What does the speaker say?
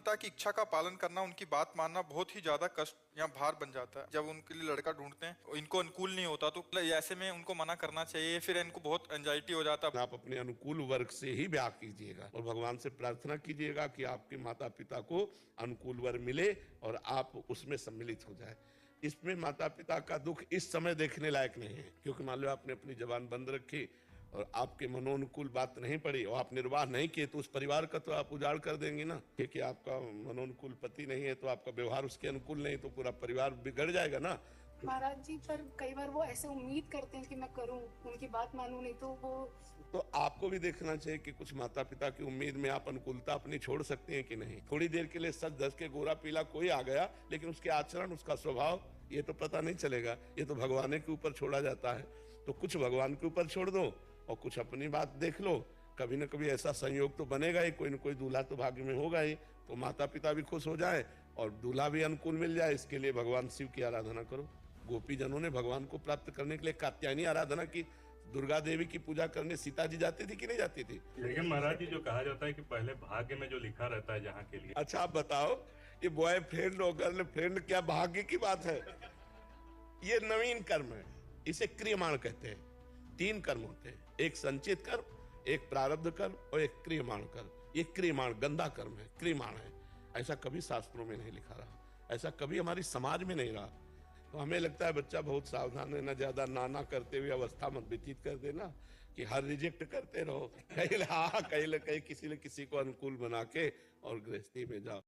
पिता की इच्छा का पालन करना, उनकी बात मानना बहुत ही ज्यादा कष्ट या भार बन जाता है। जब उनके लिए लड़का ढूंढते हैं, इनको अनुकूल नहीं होता, तो ऐसे में उनको मना करना चाहिए, फिर इनको बहुत एंजाइटी हो जाता है। आप अपने अनुकूल वर्ग से ही ब्याह कीजिएगा और भगवान से प्रार्थना कीजिएगा कि आपके माता पिता को अनुकूल वर मिले और आप उसमें सम्मिलित हो जाए। इसमें माता पिता का दुख इस समय देखने लायक नहीं है, क्योंकि मान लो आपने अपनी जबान बंद रखी और आपके मनोनुकूल बात नहीं पड़ी और आप निर्वाह नहीं किए, तो उस परिवार का तो आप उजाड़ कर देंगे ना। क्योंकि आपका मनोनुकूल पति नहीं है तो आपका व्यवहार उसके अनुकूल नहीं, तो पूरा परिवार बिगड़ जाएगा ना। महाराज जी, पर कई बार वो ऐसे उम्मीद करते हैं कि मैं करूं, उनकी बात मानूं, नहीं तो वो। तो आपको भी देखना चाहिए कि कुछ माता पिता की उम्मीद में आप अनुकूलता अपनी छोड़ सकते हैं कि नहीं। थोड़ी देर के लिए सच धस के गोरा पीला कोई आ गया, लेकिन उसके आचरण, उसका स्वभाव ये तो पता नहीं चलेगा। ये तो भगवान के ऊपर छोड़ा जाता है। तो कुछ भगवान के ऊपर छोड़ दो और कुछ अपनी बात देख लो। कभी न कभी ऐसा संयोग तो बनेगा ही, कोई न कोई दूल्हा तो भाग्य में होगा ही। तो माता पिता भी खुश हो जाए और दूल्हा भी अनुकूल मिल जाए। इसके लिए भगवान शिव की आराधना करो। गोपी जनों ने भगवान को प्राप्त करने के लिए कात्यायनी आराधना की। दुर्गा देवी की पूजा करने सीता जी जाती थी कि नहीं जाती थी? लेकिन महाराज जी, जो कहा जाता है कि पहले भाग्य में जो लिखा रहता है जहाँ के लिए। अच्छा आप बताओ, ये बॉयफ्रेंड और गर्लफ्रेंड क्या भाग्य की बात है? ये नवीन कर्म है, इसे क्रियमाण कहते हैं। 3 कर्म होते हैं, एक संचित कर्म, एक प्रारब्ध कर्म और एक क्रियमाण कर्म। ये क्रियमाण गंदा कर्म है, क्रियमाण है। ऐसा कभी शास्त्रों में नहीं लिखा रहा, ऐसा कभी हमारी समाज में नहीं रहा। तो हमें लगता है बच्चा बहुत सावधान है, ना ज्यादा नाना करते हुए अवस्था मत व्यतीत कर देना कि हर रिजेक्ट करते रहो। कहीं किसी न किसी को अनुकूल बना के और गृहस्थी में जाओ।